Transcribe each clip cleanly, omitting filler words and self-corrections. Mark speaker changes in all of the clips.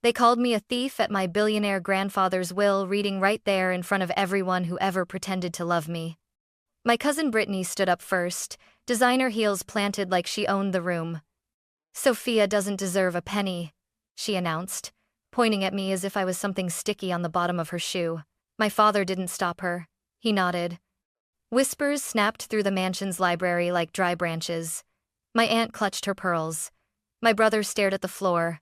Speaker 1: They called me a thief at my billionaire grandfather's will, reading right there in front of everyone who ever pretended to love me. My cousin Brittany stood up first, designer heels planted like she owned the room. "Sophia doesn't deserve a penny," she announced, pointing at me as if I was something sticky on the bottom of her shoe. My father didn't stop her. He nodded. Whispers snapped through the mansion's library like dry branches. My aunt clutched her pearls. My brother stared at the floor.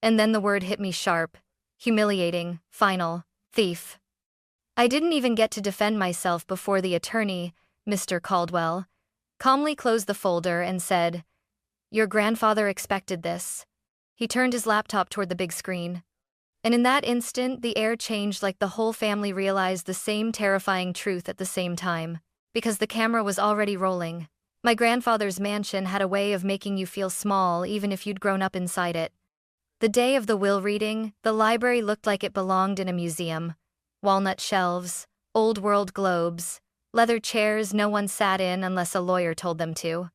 Speaker 1: And then the word hit me sharp, humiliating, final: thief. I didn't even get to defend myself before the attorney, Mr. Caldwell, calmly closed the folder and said, "Your grandfather expected this." He turned his laptop toward the big screen. And in that instant, the air changed, like the whole family realized the same terrifying truth at the same time. Because the camera was already rolling. My grandfather's mansion had a way of making you feel small even if you'd grown up inside it. The day of the will reading, the library looked like it belonged in a museum. Walnut shelves, old-world globes, leather chairs no one sat in unless a lawyer told them to.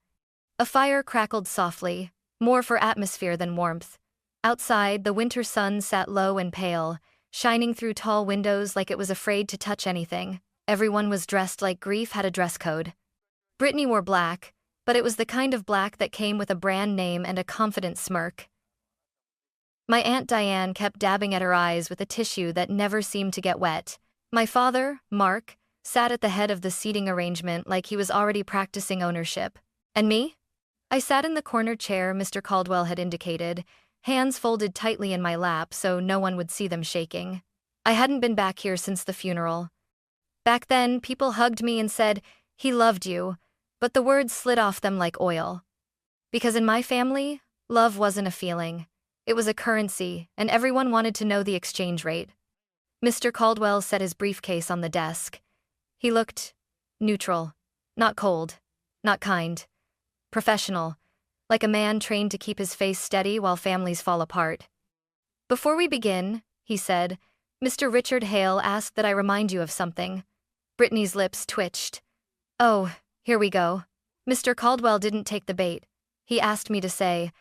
Speaker 1: A fire crackled softly, more for atmosphere than warmth. Outside, the winter sun sat low and pale, shining through tall windows like it was afraid to touch anything. Everyone was dressed like grief had a dress code. Brittany wore black, but it was the kind of black that came with a brand name and a confident smirk. My Aunt Diane kept dabbing at her eyes with a tissue that never seemed to get wet. My father, Mark, sat at the head of the seating arrangement like he was already practicing ownership. And me? I sat in the corner chair Mr. Caldwell had indicated, hands folded tightly in my lap so no one would see them shaking. I hadn't been back here since the funeral. Back then, people hugged me and said, "He loved you," but the words slid off them like oil. Because in my family, love wasn't a feeling. It was a currency, and everyone wanted to know the exchange rate. Mr. Caldwell set his briefcase on the desk. He looked neutral, not cold, not kind, professional, like a man trained to keep his face steady while families fall apart. "Before we begin," he said, "Mr. Richard Hale asked that I remind you of something." Brittany's lips twitched. "Oh, here we go." Mr. Caldwell didn't take the bait. He asked me to say,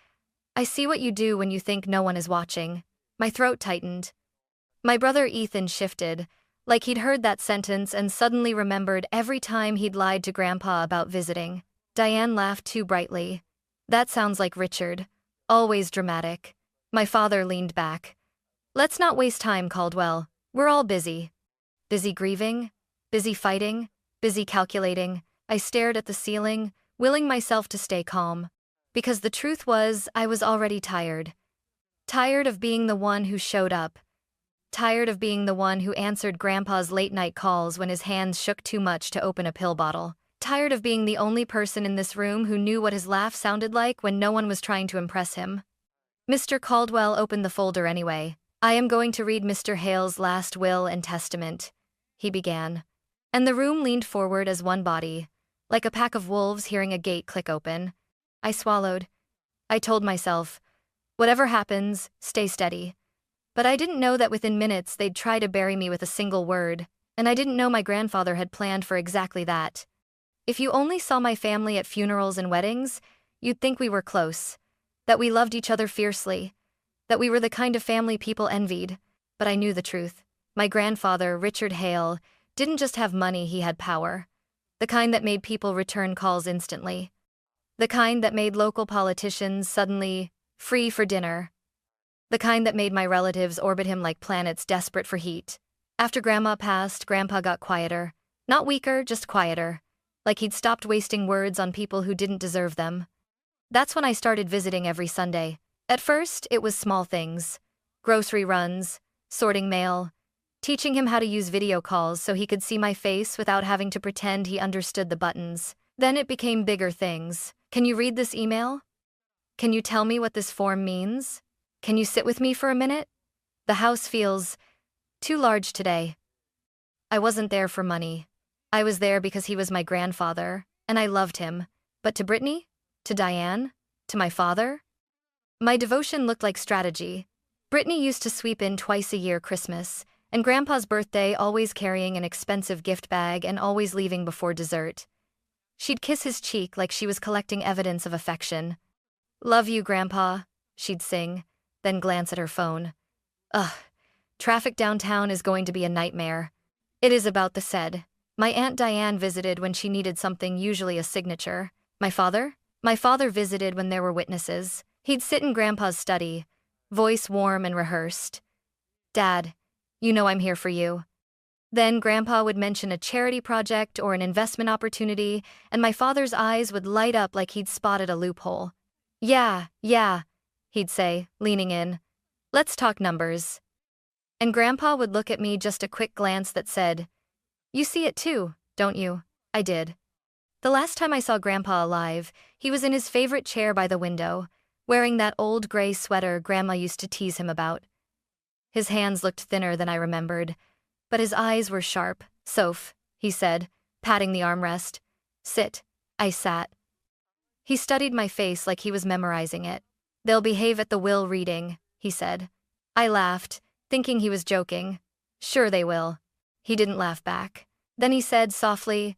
Speaker 1: "I see what you do when you think no one is watching." My throat tightened. My brother Ethan shifted, like he'd heard that sentence and suddenly remembered every time he'd lied to Grandpa about visiting. Diane laughed too brightly. "That sounds like Richard. Always dramatic." My father leaned back. "Let's not waste time, Caldwell. We're all busy." Busy grieving? Busy fighting? Busy calculating? I stared at the ceiling, willing myself to stay calm. Because the truth was, I was already tired. Tired of being the one who showed up. Tired of being the one who answered Grandpa's late-night calls when his hands shook too much to open a pill bottle. Tired of being the only person in this room who knew what his laugh sounded like when no one was trying to impress him. Mr. Caldwell opened the folder anyway. "I am going to read Mr. Hale's last will and testament," he began. And the room leaned forward as one body, like a pack of wolves hearing a gate click open. I swallowed. I told myself, whatever happens, stay steady. But I didn't know that within minutes they'd try to bury me with a single word, and I didn't know my grandfather had planned for exactly that. If you only saw my family at funerals and weddings, you'd think we were close, that we loved each other fiercely, that we were the kind of family people envied. But I knew the truth. My grandfather, Richard Hale, didn't just have money, he had power. The kind that made people return calls instantly. The kind that made local politicians suddenly free for dinner. The kind that made my relatives orbit him like planets desperate for heat. After Grandma passed, Grandpa got quieter. Not weaker, just quieter. Like he'd stopped wasting words on people who didn't deserve them. That's when I started visiting every Sunday. At first, it was small things. Grocery runs, sorting mail, teaching him how to use video calls so he could see my face without having to pretend he understood the buttons. Then it became bigger things. "Can you read this email? Can you tell me what this form means? Can you sit with me for a minute? The house feels too large today." I wasn't there for money. I was there because he was my grandfather, and I loved him. But to Brittany? To Diane? To my father? My devotion looked like strategy. Brittany used to sweep in twice a year Christmas, and Grandpa's birthday, always carrying an expensive gift bag and always leaving before dessert. She'd kiss his cheek like she was collecting evidence of affection. "Love you, Grandpa," she'd sing, then glance at her phone. Ugh, traffic downtown is going to be a nightmare. It is about the said. My Aunt Diane visited when she needed something, usually a signature. My father? My father visited when there were witnesses. He'd sit in Grandpa's study, voice warm and rehearsed. Dad, you know I'm here for you. Then Grandpa would mention a charity project or an investment opportunity, and my father's eyes would light up like he'd spotted a loophole. Yeah, he'd say, leaning in. Let's talk numbers. And Grandpa would look at me, just a quick glance that said, You see it too, don't you? I did. The last time I saw Grandpa alive, he was in his favorite chair by the window, wearing that old gray sweater Grandma used to tease him about. His hands looked thinner than I remembered, but his eyes were sharp. Soph, he said, patting the armrest. Sit. I sat. He studied my face like he was memorizing it. They'll behave at the will reading, he said. I laughed, thinking he was joking. Sure they will. He didn't laugh back. Then he said softly,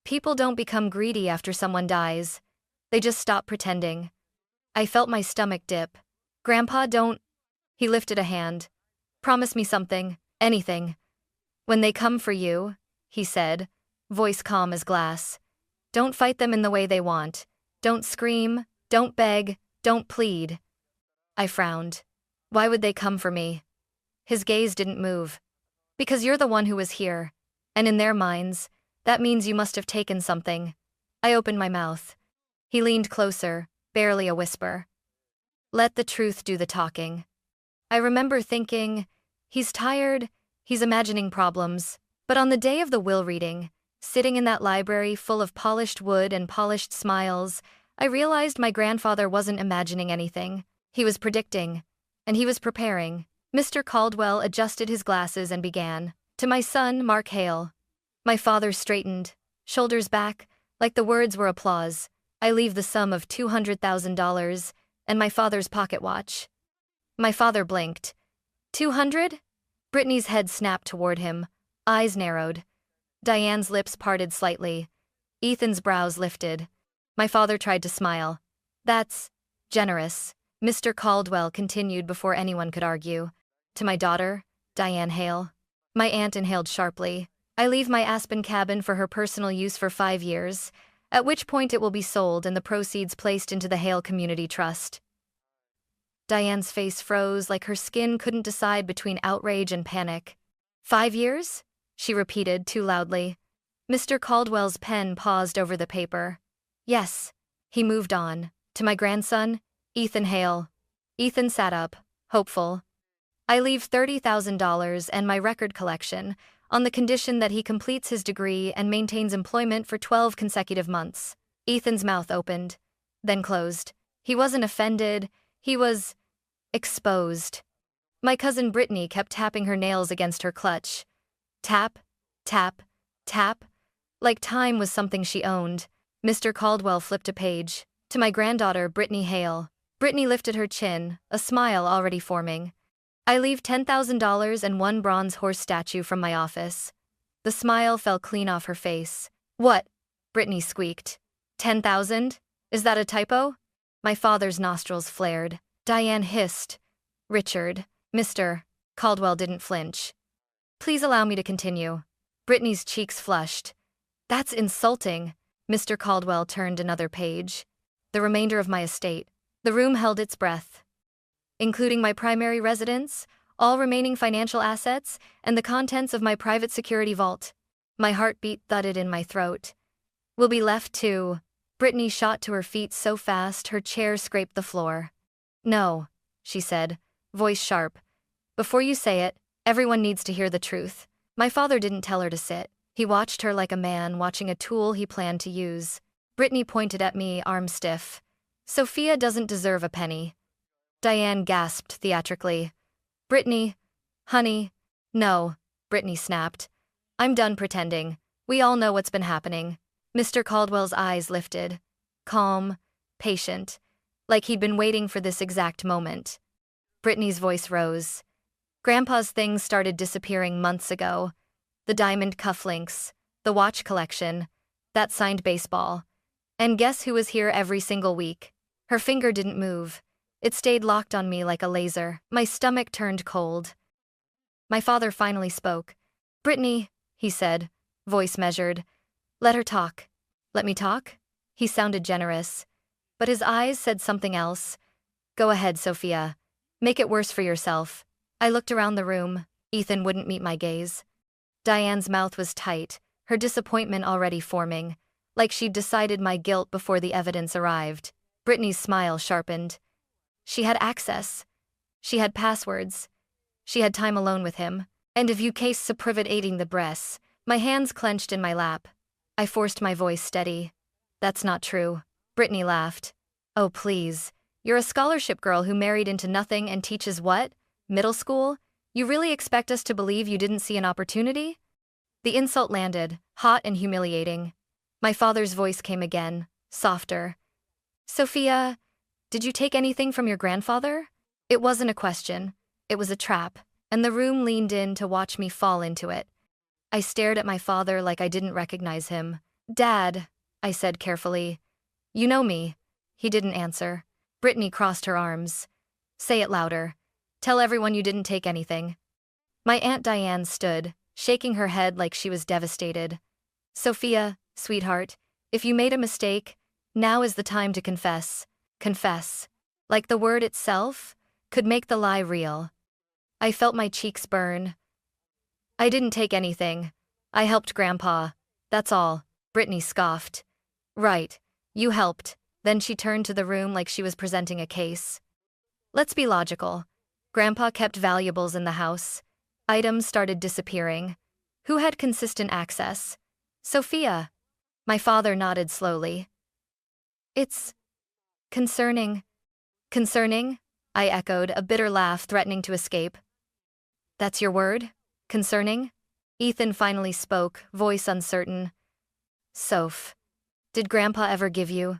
Speaker 1: People don't become greedy after someone dies. They just stop pretending. I felt my stomach dip. Grandpa, don't. He lifted a hand. Promise me something, anything. When they come for you, he said, voice calm as glass. Don't fight them in the way they want. Don't scream, don't beg, don't plead. I frowned. Why would they come for me? His gaze didn't move. Because you're the one who was here. And in their minds, that means you must have taken something. I opened my mouth. He leaned closer, barely a whisper. Let the truth do the talking. I remember thinking, he's tired, he's imagining problems. But on the day of the will reading, sitting in that library full of polished wood and polished smiles, I realized my grandfather wasn't imagining anything. He was predicting, and he was preparing. Mr. Caldwell adjusted his glasses and began. To my son, Mark Hale. My father straightened, shoulders back, like the words were applause. I leave the sum of $200,000 and my father's pocket watch. My father blinked. 200? Brittany's head snapped toward him, eyes narrowed. Diane's lips parted slightly. Ethan's brows lifted. My father tried to smile. That's generous, Mr. Caldwell continued before anyone could argue. To my daughter, Diane Hale. My aunt inhaled sharply. I leave my Aspen cabin for her personal use for 5 years, at which point it will be sold and the proceeds placed into the Hale Community Trust. Diane's face froze like her skin couldn't decide between outrage and panic. 5 years? She repeated too loudly. Mr. Caldwell's pen paused over the paper. Yes. He moved on. To my grandson, Ethan Hale. Ethan sat up, hopeful. I leave $30,000 and my record collection, on the condition that he completes his degree and maintains employment for 12 consecutive months. Ethan's mouth opened, then closed. He wasn't offended, he was exposed. My cousin Brittany kept tapping her nails against her clutch. Tap, tap, tap, like time was something she owned. Mr. Caldwell flipped a page. To my granddaughter, Brittany Hale. Brittany lifted her chin, a smile already forming. I leave $10,000 and 1 bronze horse statue from my office. The smile fell clean off her face. What? Brittany squeaked. 10,000? Is that a typo? My father's nostrils flared. Diane hissed. Richard. Mr. Caldwell didn't flinch. Please allow me to continue. Brittany's cheeks flushed. That's insulting. Mr. Caldwell turned another page. The remainder of my estate. The room held its breath. Including my primary residence, all remaining financial assets, and the contents of my private security vault. My heartbeat thudded in my throat. Will be left to... Brittany shot to her feet so fast her chair scraped the floor. No, she said, voice sharp. Before you say it, everyone needs to hear the truth. My father didn't tell her to sit. He watched her like a man watching a tool he planned to use. Brittany pointed at me, arm stiff. Sophia doesn't deserve a penny. Diane gasped theatrically. Brittany, honey, no, Brittany snapped. I'm done pretending. We all know what's been happening. Mr. Caldwell's eyes lifted. Calm, patient, like he'd been waiting for this exact moment. Brittany's voice rose. Grandpa's things started disappearing months ago. The diamond cufflinks, the watch collection, that signed baseball. And guess who was here every single week? Her finger didn't move. It stayed locked on me like a laser. My stomach turned cold. My father finally spoke. "Brittany," he said, voice measured. "Let her talk." "Let me talk?" He sounded generous. But his eyes said something else. "Go ahead, Sophia. Make it worse for yourself." I looked around the room. Ethan wouldn't meet my gaze. Diane's mouth was tight, her disappointment already forming, like she'd decided my guilt before the evidence arrived. Brittany's smile sharpened. She had access. She had passwords. She had time alone with him. And if you case privating the breasts, my hands clenched in my lap. I forced my voice steady. "That's not true." Brittany laughed. "Oh, please. You're a scholarship girl who married into nothing and teaches what? Middle school? You really expect us to believe you didn't see an opportunity?" The insult landed, hot and humiliating. My father's voice came again, softer. "Sophia, did you take anything from your grandfather?" It wasn't a question. It was a trap, and the room leaned in to watch me fall into it. I stared at my father like I didn't recognize him. "Dad," I said carefully. "You know me." He didn't answer. Brittany crossed her arms. "Say it louder. Tell everyone you didn't take anything." My Aunt Diane stood, shaking her head like she was devastated. "Sophia, sweetheart, if you made a mistake, now is the time to confess." Confess. Like the word itself could make the lie real. I felt my cheeks burn. "I didn't take anything. I helped Grandpa. That's all." Brittany scoffed. "Right, you helped." Then she turned to the room like she was presenting a case. "Let's be logical. Grandpa kept valuables in the house. Items started disappearing. Who had consistent access? Sophia." My father nodded slowly. "It's concerning." "Concerning?" I echoed, a bitter laugh threatening to escape. "That's your word? Concerning?" Ethan finally spoke, voice uncertain. "Soph, did Grandpa ever give you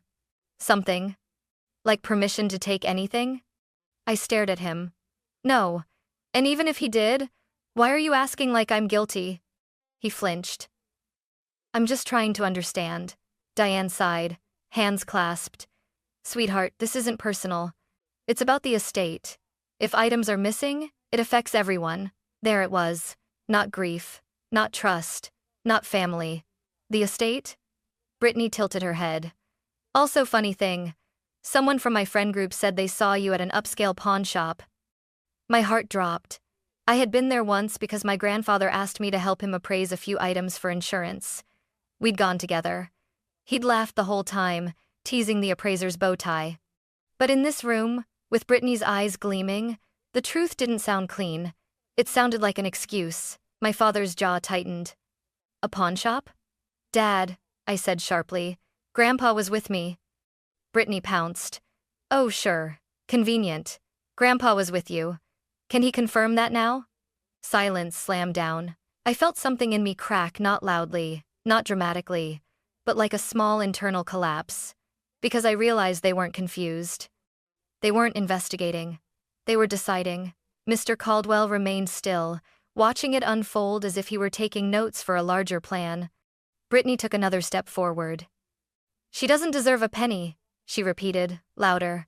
Speaker 1: something? Like permission to take anything?" I stared at him. "No. And even if he did, why are you asking like I'm guilty?" He flinched. "I'm just trying to understand." Diane sighed, hands clasped. "Sweetheart, this isn't personal. It's about the estate. If items are missing, it affects everyone." There it was. Not grief, not trust, not family. The estate? Brittany tilted her head. "Also, funny thing. Someone from my friend group said they saw you at an upscale pawn shop." My heart dropped. I had been there once because my grandfather asked me to help him appraise a few items for insurance. We'd gone together. He'd laughed the whole time, teasing the appraiser's bow tie. But in this room, with Brittany's eyes gleaming, the truth didn't sound clean. It sounded like an excuse. My father's jaw tightened. "A pawn shop?" "Dad," I said sharply. "Grandpa was with me." Brittany pounced. "Oh, sure. Convenient. Grandpa was with you. Can he confirm that now?" Silence slammed down. I felt something in me crack, not loudly, not dramatically, but like a small internal collapse. Because I realized they weren't confused. They weren't investigating. They were deciding. Mr. Caldwell remained still, watching it unfold as if he were taking notes for a larger plan. Brittany took another step forward. "She doesn't deserve a penny," she repeated, louder.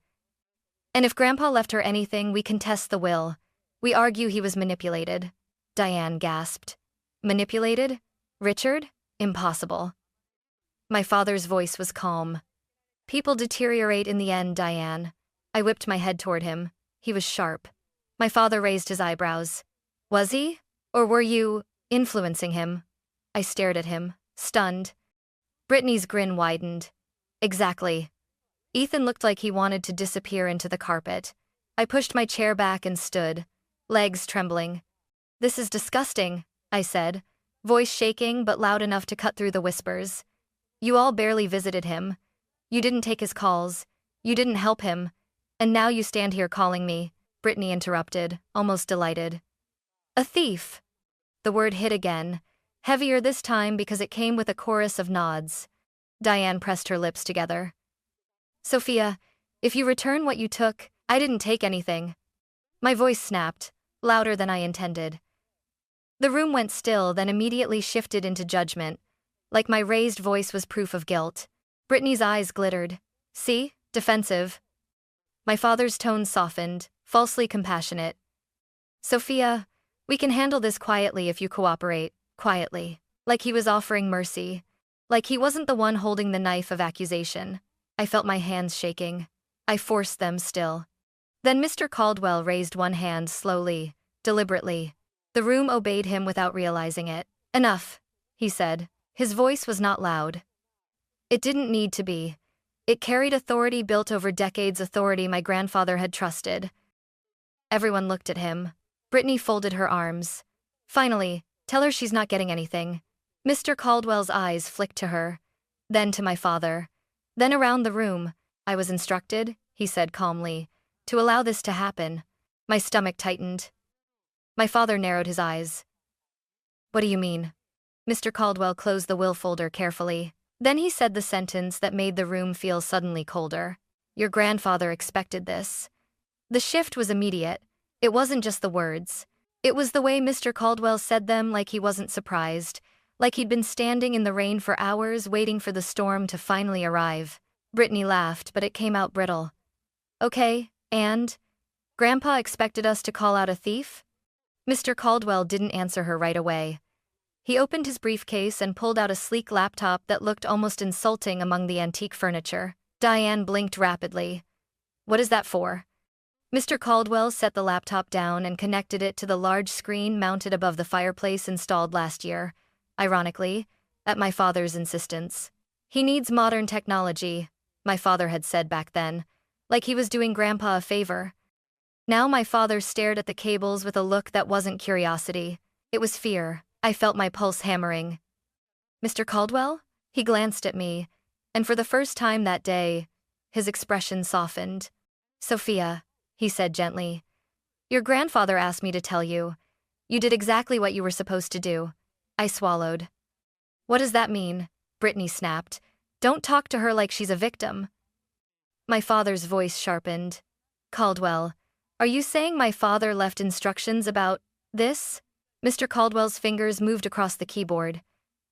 Speaker 1: "And if Grandpa left her anything, we contest the will. We argue he was manipulated." Diane gasped. "Manipulated? Richard? Impossible." My father's voice was calm. "People deteriorate in the end, Diane." I whipped my head toward him. He was sharp. My father raised his eyebrows. "Was he? Or were you influencing him?" I stared at him, stunned. Brittany's grin widened. "Exactly." Ethan looked like he wanted to disappear into the carpet. I pushed my chair back and stood, legs trembling. "This is disgusting," I said, voice shaking but loud enough to cut through the whispers. "You all barely visited him. You didn't take his calls. You didn't help him. And now you stand here calling me," Brittany interrupted, almost delighted. "A thief." The word hit again, heavier this time because it came with a chorus of nods. Diane pressed her lips together. "Sophia, if you return what you took, I didn't take anything." My voice snapped, louder than I intended. The room went still, then immediately shifted into judgment, like my raised voice was proof of guilt. Brittany's eyes glittered. "See? Defensive." My father's tone softened, falsely compassionate. Sophia, we can handle this quietly if you cooperate, quietly. Like he was offering mercy. Like he wasn't the one holding the knife of accusation. I felt my hands shaking. I forced them still. Then Mr. Caldwell raised one hand slowly, deliberately. The room obeyed him without realizing it. Enough, he said. His voice was not loud. It didn't need to be. It carried authority built over decades, authority my grandfather had trusted. Everyone looked at him. Brittany folded her arms. Finally, tell her she's not getting anything. Mr. Caldwell's eyes flicked to her, then to my father. Then around the room. I was instructed, he said calmly, to allow this to happen. My stomach tightened. My father narrowed his eyes. What do you mean? Mr. Caldwell closed the will folder carefully. Then he said the sentence that made the room feel suddenly colder. Your grandfather expected this. The shift was immediate. It wasn't just the words. It was the way Mr. Caldwell said them, like he wasn't surprised, like he'd been standing in the rain for hours waiting for the storm to finally arrive. Brittany laughed, but it came out brittle. Okay, and? Grandpa expected us to call out a thief? Mr. Caldwell didn't answer her right away. He opened his briefcase and pulled out a sleek laptop that looked almost insulting among the antique furniture. Diane blinked rapidly. What is that for? Mr. Caldwell set the laptop down and connected it to the large screen mounted above the fireplace installed last year, ironically, at my father's insistence. He needs modern technology, my father had said back then, like he was doing Grandpa a favor. Now my father stared at the cables with a look that wasn't curiosity. It was fear. I felt my pulse hammering. Mr. Caldwell? He glanced at me, and for the first time that day, his expression softened. Sophia, he said gently, your grandfather asked me to tell you. You did exactly what you were supposed to do. I swallowed. What does that mean? Brittany snapped. Don't talk to her like she's a victim. My father's voice sharpened. Caldwell, are you saying my father left instructions about this? Mr. Caldwell's fingers moved across the keyboard.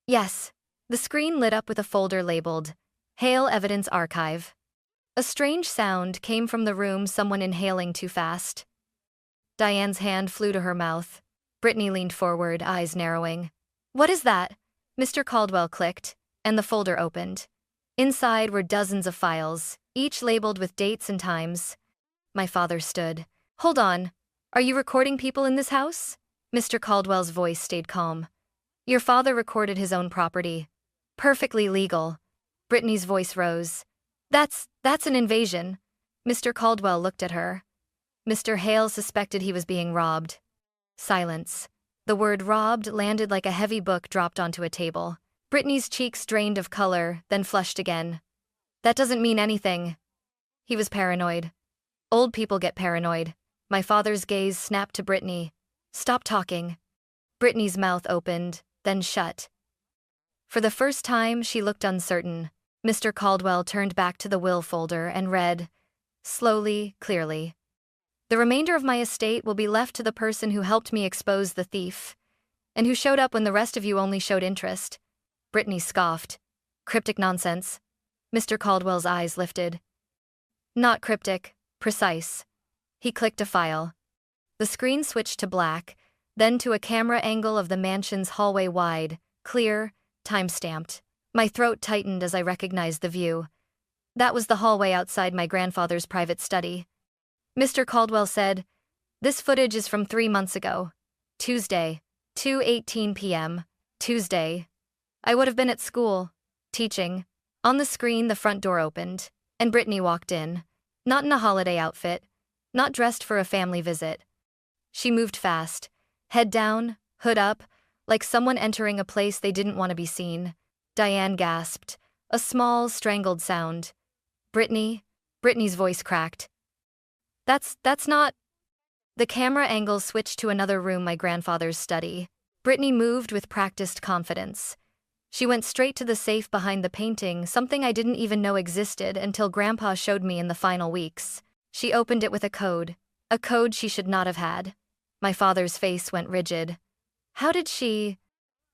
Speaker 1: Yes. The screen lit up with a folder labeled, Hale Evidence Archive. A strange sound came from the room, someone inhaling too fast. Diane's hand flew to her mouth. Brittany leaned forward, eyes narrowing. What is that? Mr. Caldwell clicked, and the folder opened. Inside were dozens of files, each labeled with dates and times. My father stood. Hold on. Are you recording people in this house? Mr. Caldwell's voice stayed calm. Your father recorded his own property. Perfectly legal. Brittany's voice rose. That's an invasion. Mr. Caldwell looked at her. Mr. Hale suspected he was being robbed. Silence. The word robbed landed like a heavy book dropped onto a table. Brittany's cheeks drained of color, then flushed again. That doesn't mean anything. He was paranoid. Old people get paranoid. My father's gaze snapped to Brittany. Stop talking. Brittany's mouth opened, then shut. For the first time, she looked uncertain. Mr. Caldwell turned back to the will folder and read, slowly, clearly. The remainder of my estate will be left to the person who helped me expose the thief, and who showed up when the rest of you only showed interest. Brittany scoffed. Cryptic nonsense. Mr. Caldwell's eyes lifted. Not cryptic, precise. He clicked a file. The screen switched to black, then to a camera angle of the mansion's hallway, wide, clear, time-stamped. My throat tightened as I recognized the view. That was the hallway outside my grandfather's private study. Mr. Caldwell said, this footage is from 3 months ago. Tuesday, 2:18 p.m., Tuesday. I would have been at school, teaching. On the screen, the front door opened, and Brittany walked in, not in a holiday outfit, not dressed for a family visit. She moved fast, head down, hood up, like someone entering a place they didn't want to be seen. Diane gasped, a small, strangled sound. Brittany's voice cracked. That's not... The camera angle switched to another room, my grandfather's study. Brittany moved with practiced confidence. She went straight to the safe behind the painting, something I didn't even know existed until Grandpa showed me in the final weeks. She opened it with a code she should not have had. My father's face went rigid. How did she...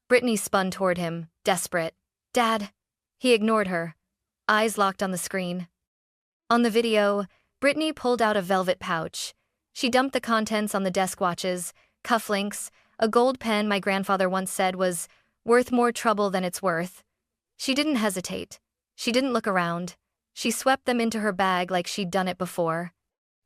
Speaker 1: Brittany spun toward him, desperate. Dad. He ignored her. Eyes locked on the screen. On the video, Brittany pulled out a velvet pouch. She dumped the contents on the desk: watches, cufflinks, a gold pen my grandfather once said was worth more trouble than it's worth. She didn't hesitate. She didn't look around. She swept them into her bag like she'd done it before.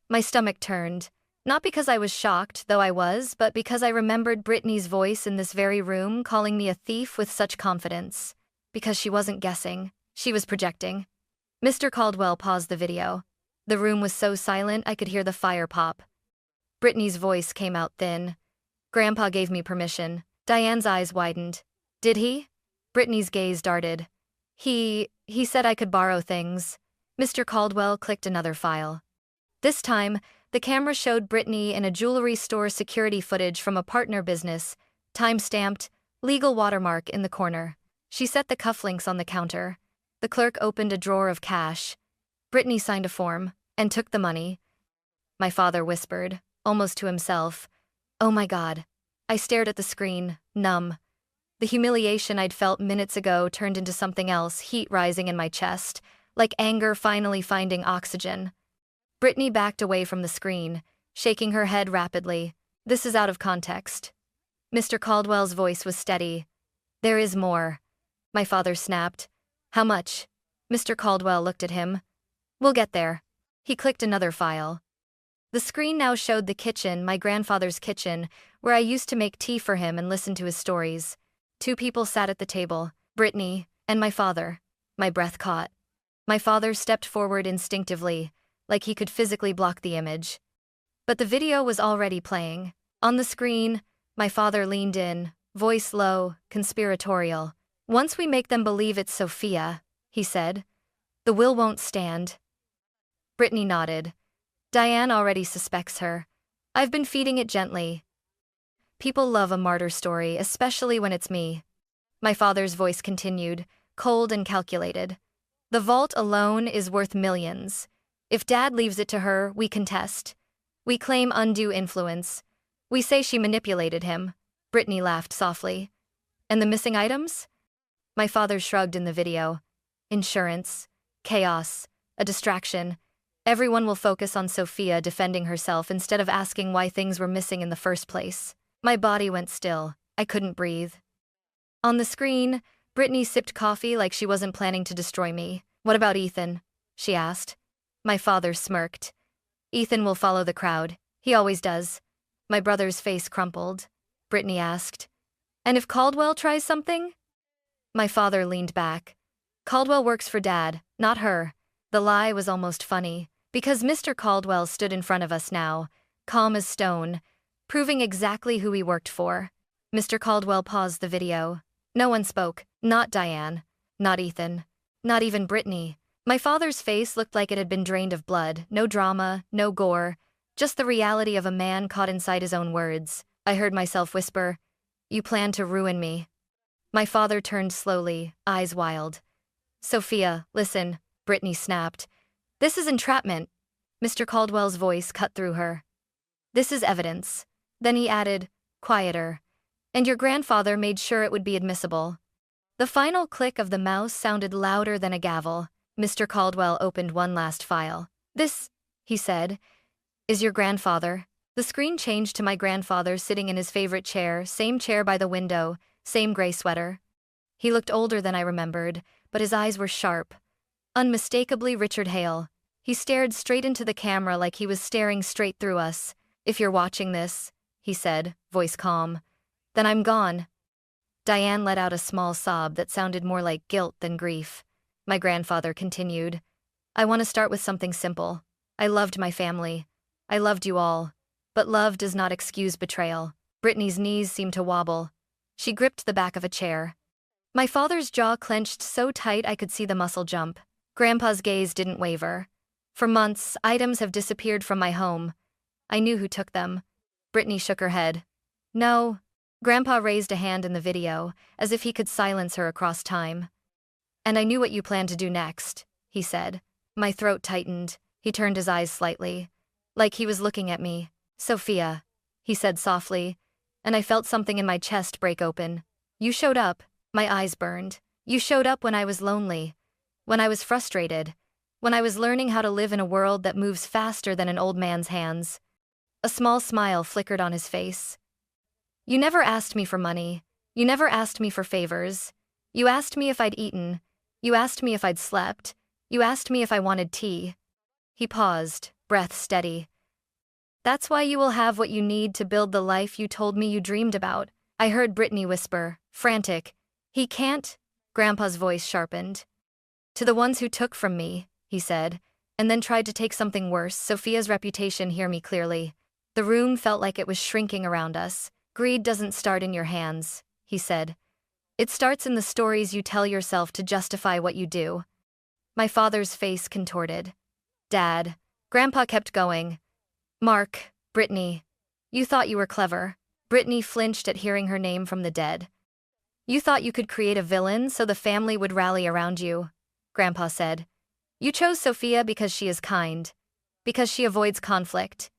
Speaker 1: My stomach turned. Not because I was shocked, though I was, but because I remembered Brittany's voice in this very room calling me a thief with such confidence. Because she wasn't guessing. She was projecting. Mr. Caldwell paused the video. The room was so silent I could hear the fire pop. Brittany's voice came out thin. Grandpa gave me permission. Diane's eyes widened. Did he? Brittany's gaze darted. He said I could borrow things. Mr. Caldwell clicked another file. This time, the camera showed Brittany in a jewelry store security footage from a partner business, time-stamped, legal watermark in the corner. She set the cufflinks on the counter. The clerk opened a drawer of cash. Brittany signed a form and took the money. My father whispered, almost to himself, "Oh my God." I stared at the screen, numb. The humiliation I'd felt minutes ago turned into something else, heat rising in my chest, like anger finally finding oxygen. Brittany backed away from the screen, shaking her head rapidly. This is out of context. Mr. Caldwell's voice was steady. There is more. My father snapped. How much? Mr. Caldwell looked at him. We'll get there. He clicked another file. The screen now showed the kitchen, my grandfather's kitchen, where I used to make tea for him and listen to his stories. Two people sat at the table, Brittany and my father. My breath caught. My father stepped forward instinctively, like he could physically block the image. But the video was already playing. On the screen, my father leaned in, voice low, conspiratorial. Once we make them believe it's Sophia, he said, the will won't stand. Brittany nodded. Diane already suspects her. I've been feeding it gently. People love a martyr story, especially when it's me. My father's voice continued, cold and calculated. The vault alone is worth millions. If Dad leaves it to her, we contest. We claim undue influence. We say she manipulated him. Brittany laughed softly. And the missing items? My father shrugged in the video. Insurance. Chaos. A distraction. Everyone will focus on Sophia defending herself instead of asking why things were missing in the first place. My body went still. I couldn't breathe. On the screen, Brittany sipped coffee like she wasn't planning to destroy me. What about Ethan? She asked. My father smirked. Ethan will follow the crowd. He always does. My brother's face crumpled. Brittany asked. And if Caldwell tries something? My father leaned back. Caldwell works for Dad, not her. The lie was almost funny, because Mr. Caldwell stood in front of us now, calm as stone, proving exactly who he worked for. Mr. Caldwell paused the video. No one spoke, not Diane, not Ethan, not even Brittany. My father's face looked like it had been drained of blood, no drama, no gore, just the reality of a man caught inside his own words. I heard myself whisper, "You plan to ruin me." My father turned slowly, eyes wild. Sophia, listen, Brittany snapped. This is entrapment. Mr. Caldwell's voice cut through her. This is evidence. Then he added, quieter. And your grandfather made sure it would be admissible. The final click of the mouse sounded louder than a gavel. Mr. Caldwell opened one last file. This, he said, is your grandfather. The screen changed to my grandfather sitting in his favorite chair, same chair by the window, same gray sweater. He looked older than I remembered, but his eyes were sharp. Unmistakably Richard Hale. He stared straight into the camera like he was staring straight through us. If you're watching this, he said, voice calm, then I'm gone. Diane let out a small sob that sounded more like guilt than grief. My grandfather continued, I want to start with something simple. I loved my family. I loved you all. But love does not excuse betrayal. Brittany's knees seemed to wobble. She gripped the back of a chair. My father's jaw clenched so tight I could see the muscle jump. Grandpa's gaze didn't waver. For months, items have disappeared from my home. I knew who took them. Brittany shook her head. No. Grandpa raised a hand in the video, as if he could silence her across time. And I knew what you planned to do next, he said. My throat tightened. He turned his eyes slightly, like he was looking at me. Sophia, he said softly, and I felt something in my chest break open. You showed up. My eyes burned. You showed up when I was lonely, when I was frustrated, When I was learning how to live in a world that moves faster than an old man's hands. A small smile flickered on his face. You never asked me for money. You never asked me for favors. You asked me if I'd eaten. You asked me if I'd slept. You asked me if I wanted tea. He paused, breath steady. That's why you will have what you need to build the life you told me you dreamed about. I heard Brittany whisper, frantic. He can't? Grandpa's voice sharpened. To the ones who took from me, he said, and then tried to take something worse. Sophia's reputation, hear me clearly. The room felt like it was shrinking around us. Greed doesn't start in your hands, he said. It starts in the stories you tell yourself to justify what you do. My father's face contorted. Dad. Grandpa kept going. Mark, Brittany. You thought you were clever. Brittany flinched at hearing her name from the dead. You thought you could create a villain so the family would rally around you, Grandpa said. You chose Sophia because she is kind. Because she avoids conflict.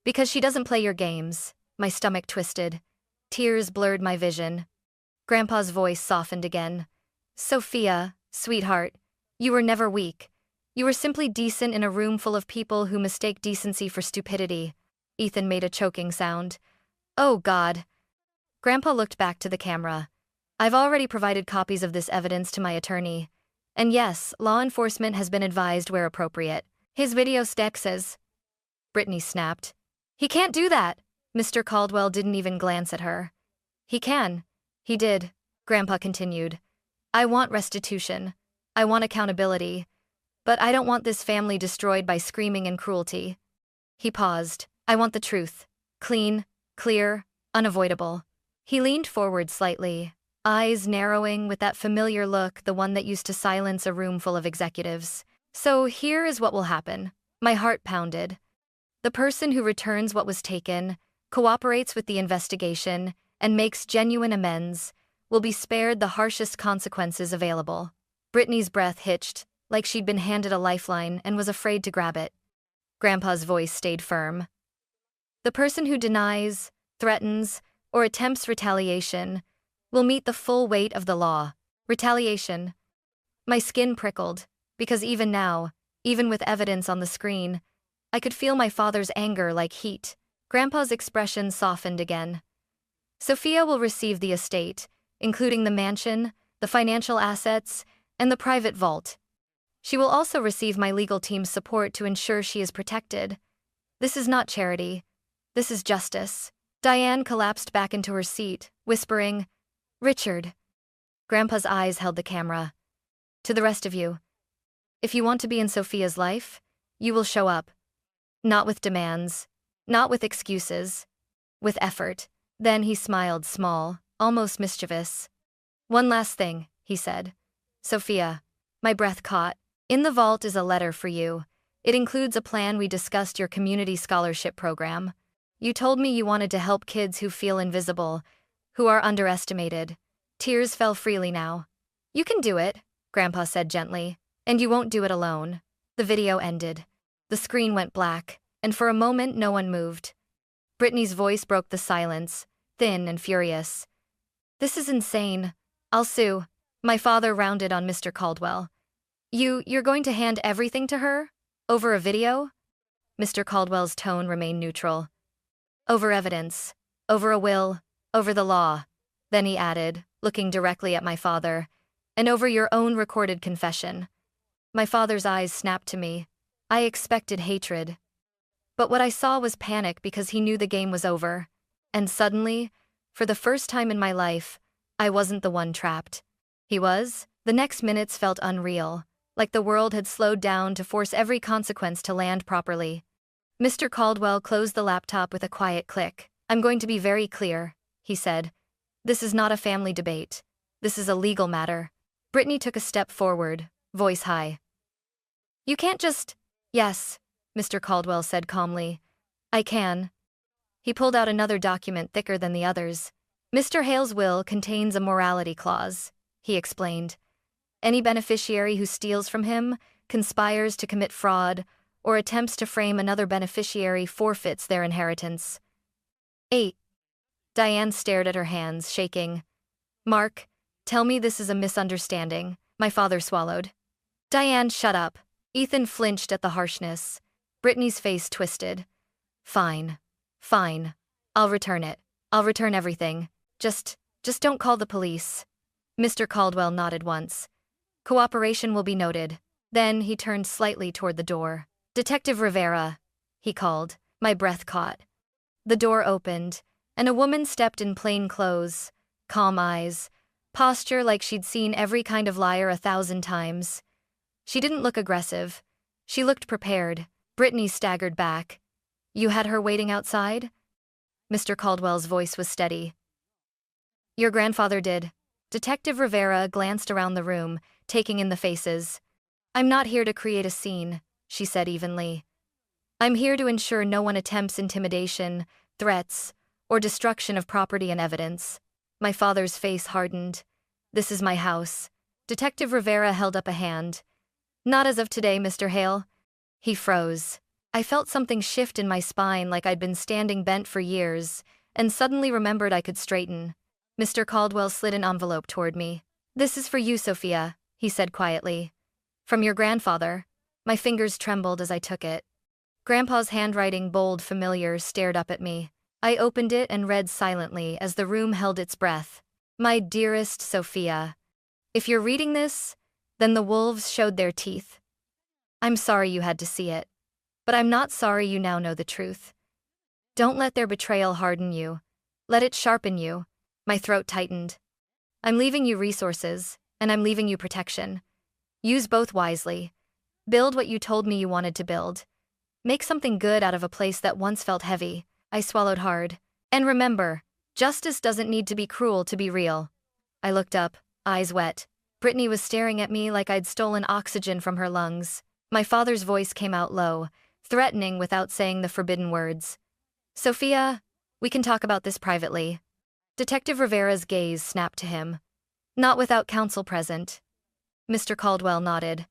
Speaker 1: Because she doesn't play your games. My stomach twisted. Tears blurred my vision. Grandpa's voice softened again. Sophia, sweetheart, you were never weak. You were simply decent in a room full of people who mistake decency for stupidity. Ethan made a choking sound. Oh, God. Grandpa looked back to the camera. I've already provided copies of this evidence to my attorney. And yes, law enforcement has been advised where appropriate. His video stack says. Brittany snapped. He can't do that. Mr. Caldwell didn't even glance at her. He can. He did, Grandpa continued. I want restitution. I want accountability. But I don't want this family destroyed by screaming and cruelty. He paused. I want the truth. Clean, clear, unavoidable. He leaned forward slightly, eyes narrowing with that familiar look, the one that used to silence a room full of executives. So here is what will happen. My heart pounded. The person who returns what was taken, cooperates with the investigation, and makes genuine amends, will be spared the harshest consequences available. Brittany's breath hitched, like she'd been handed a lifeline and was afraid to grab it. Grandpa's voice stayed firm. The person who denies, threatens, or attempts retaliation will meet the full weight of the law. Retaliation. My skin prickled, because even now, even with evidence on the screen, I could feel my father's anger like heat. Grandpa's expression softened again. Sophia will receive the estate, including the mansion, the financial assets, and the private vault. She will also receive my legal team's support to ensure she is protected. This is not charity. This is justice. Diane collapsed back into her seat, whispering, Richard. Grandpa's eyes held the camera. To the rest of you. If you want to be in Sophia's life, you will show up. Not with demands. Not with excuses. With effort. Then he smiled, small, almost mischievous. One last thing, he said. Sophia. My breath caught. In the vault is a letter for you. It includes a plan we discussed, your community scholarship program. You told me you wanted to help kids who feel invisible, who are underestimated. Tears fell freely now. You can do it, Grandpa said gently, and you won't do it alone. The video ended. The screen went black, and for a moment no one moved. Brittany's voice broke the silence, thin and furious. This is insane. I'll sue. My father rounded on Mr. Caldwell. You're going to hand everything to her? Over a video? Mr. Caldwell's tone remained neutral. Over evidence. Over a will. Over the law. Then he added, looking directly at my father, and over your own recorded confession. My father's eyes snapped to me. I expected hatred. But what I saw was panic because he knew the game was over. And suddenly, for the first time in my life, I wasn't the one trapped. He was. The next minutes felt unreal, like the world had slowed down to force every consequence to land properly. Mr. Caldwell closed the laptop with a quiet click. I'm going to be very clear, he said. This is not a family debate. This is a legal matter. Brittany took a step forward, voice high. You can't just... Yes, Mr. Caldwell said calmly. I can. He pulled out another document thicker than the others. Mr. Hale's will contains a morality clause, he explained. Any beneficiary who steals from him, conspires to commit fraud, or attempts to frame another beneficiary forfeits their inheritance. 8. Diane stared at her hands, shaking. Mark, tell me this is a misunderstanding. My father swallowed. Diane, shut up. Ethan flinched at the harshness. Brittany's face twisted. Fine. Fine. I'll return it. I'll return everything. Just don't call the police. Mr. Caldwell nodded once. Cooperation will be noted. Then he turned slightly toward the door. Detective Rivera, he called. My breath caught. The door opened, and a woman stepped in plain clothes, calm eyes, posture like she'd seen every kind of liar 1,000 times. She didn't look aggressive. She looked prepared. Brittany staggered back. You had her waiting outside? Mr. Caldwell's voice was steady. Your grandfather did. Detective Rivera glanced around the room, taking in the faces. I'm not here to create a scene, she said evenly. I'm here to ensure no one attempts intimidation, threats, or destruction of property and evidence. My father's face hardened. This is my house. Detective Rivera held up a hand. Not as of today, Mr. Hale. He froze. I felt something shift in my spine like I'd been standing bent for years, and suddenly remembered I could straighten. Mr. Caldwell slid an envelope toward me. This is for you, Sophia, he said quietly. From your grandfather. My fingers trembled as I took it. Grandpa's handwriting, bold, familiar, stared up at me. I opened it and read silently as the room held its breath. My dearest Sophia. If you're reading this, then the wolves showed their teeth. I'm sorry you had to see it. But I'm not sorry you now know the truth. Don't let their betrayal harden you. Let it sharpen you. My throat tightened. I'm leaving you resources, and I'm leaving you protection. Use both wisely. Build what you told me you wanted to build. Make something good out of a place that once felt heavy. I swallowed hard. And remember, justice doesn't need to be cruel to be real. I looked up, eyes wet. Brittany was staring at me like I'd stolen oxygen from her lungs. My father's voice came out low, threatening without saying the forbidden words. Sophia, we can talk about this privately. Detective Rivera's gaze snapped to him. Not without counsel present. Mr. Caldwell nodded.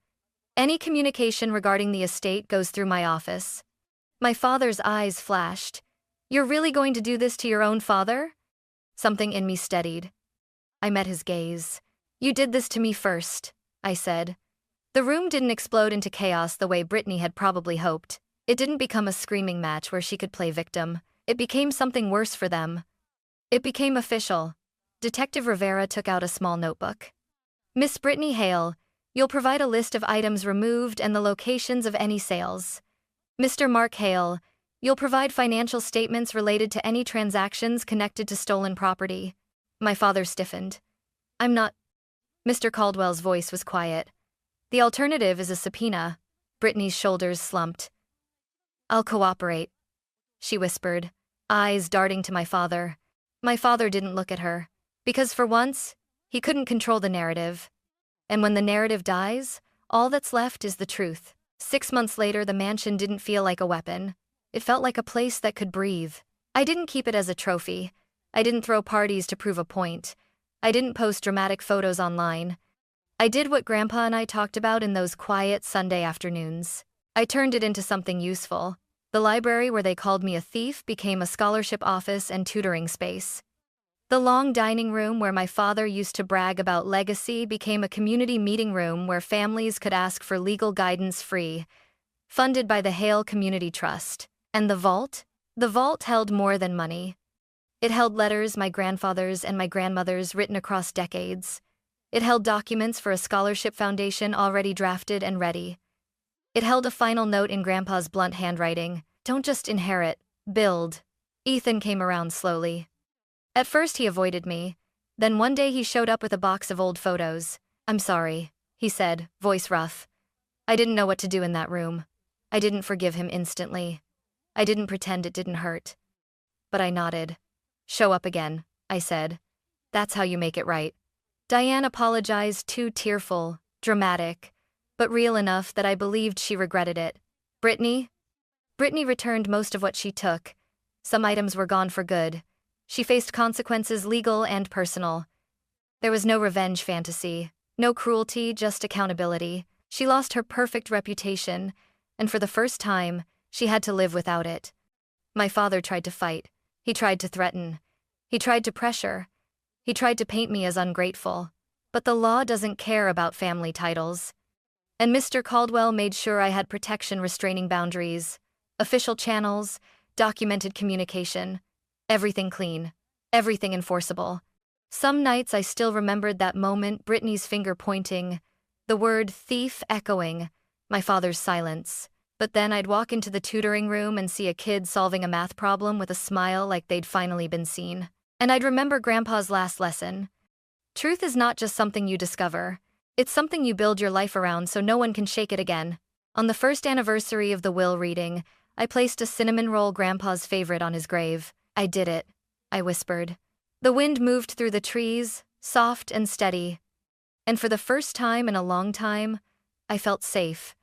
Speaker 1: Any communication regarding the estate goes through my office. My father's eyes flashed. You're really going to do this to your own father? Something in me steadied. I met his gaze. You did this to me first, I said. The room didn't explode into chaos the way Brittany had probably hoped. It didn't become a screaming match where she could play victim. It became something worse for them. It became official. Detective Rivera took out a small notebook. Miss Brittany Hale, you'll provide a list of items removed and the locations of any sales. Mr. Mark Hale, you'll provide financial statements related to any transactions connected to stolen property. My father stiffened. I'm not. Mr. Caldwell's voice was quiet. The alternative is a subpoena. Brittany's shoulders slumped. I'll cooperate, she whispered, eyes darting to my father. My father didn't look at her, because for once, he couldn't control the narrative. And when the narrative dies, all that's left is the truth. 6 months later, the mansion didn't feel like a weapon. It felt like a place that could breathe. I didn't keep it as a trophy. I didn't throw parties to prove a point. I didn't post dramatic photos online. I did what Grandpa and I talked about in those quiet Sunday afternoons. I turned it into something useful. The library where they called me a thief became a scholarship office and tutoring space. The long dining room where my father used to brag about legacy became a community meeting room where families could ask for legal guidance free, funded by the Hale Community Trust. And the vault? The vault held more than money. It held letters my grandfather's and my grandmother's written across decades. It held documents for a scholarship foundation already drafted and ready. It held a final note in Grandpa's blunt handwriting. Don't just inherit, build. Ethan came around slowly. At first he avoided me. Then one day he showed up with a box of old photos. I'm sorry, he said, voice rough. I didn't know what to do in that room. I didn't forgive him instantly. I didn't pretend it didn't hurt. But I nodded. Show up again, I said. That's how you make it right. Diane apologized, too tearful, dramatic, but real enough that I believed she regretted it. Brittany? Brittany returned most of what she took. Some items were gone for good. She faced consequences, legal and personal. There was no revenge fantasy, no cruelty, just accountability. She lost her perfect reputation, and for the first time, she had to live without it. My father tried to fight. He tried to threaten. He tried to pressure. He tried to paint me as ungrateful. But the law doesn't care about family titles. And Mr. Caldwell made sure I had protection restraining boundaries, official channels, documented communication, everything clean, everything enforceable. Some nights I still remembered that moment, Brittany's finger pointing, the word thief echoing, my father's silence. But then I'd walk into the tutoring room and see a kid solving a math problem with a smile like they'd finally been seen. And I'd remember Grandpa's last lesson. Truth is not just something you discover. It's something you build your life around so no one can shake it again. On the first anniversary of the will reading, I placed a cinnamon roll, Grandpa's favorite, on his grave. I did it, I whispered. The wind moved through the trees, soft and steady. And for the first time in a long time, I felt safe.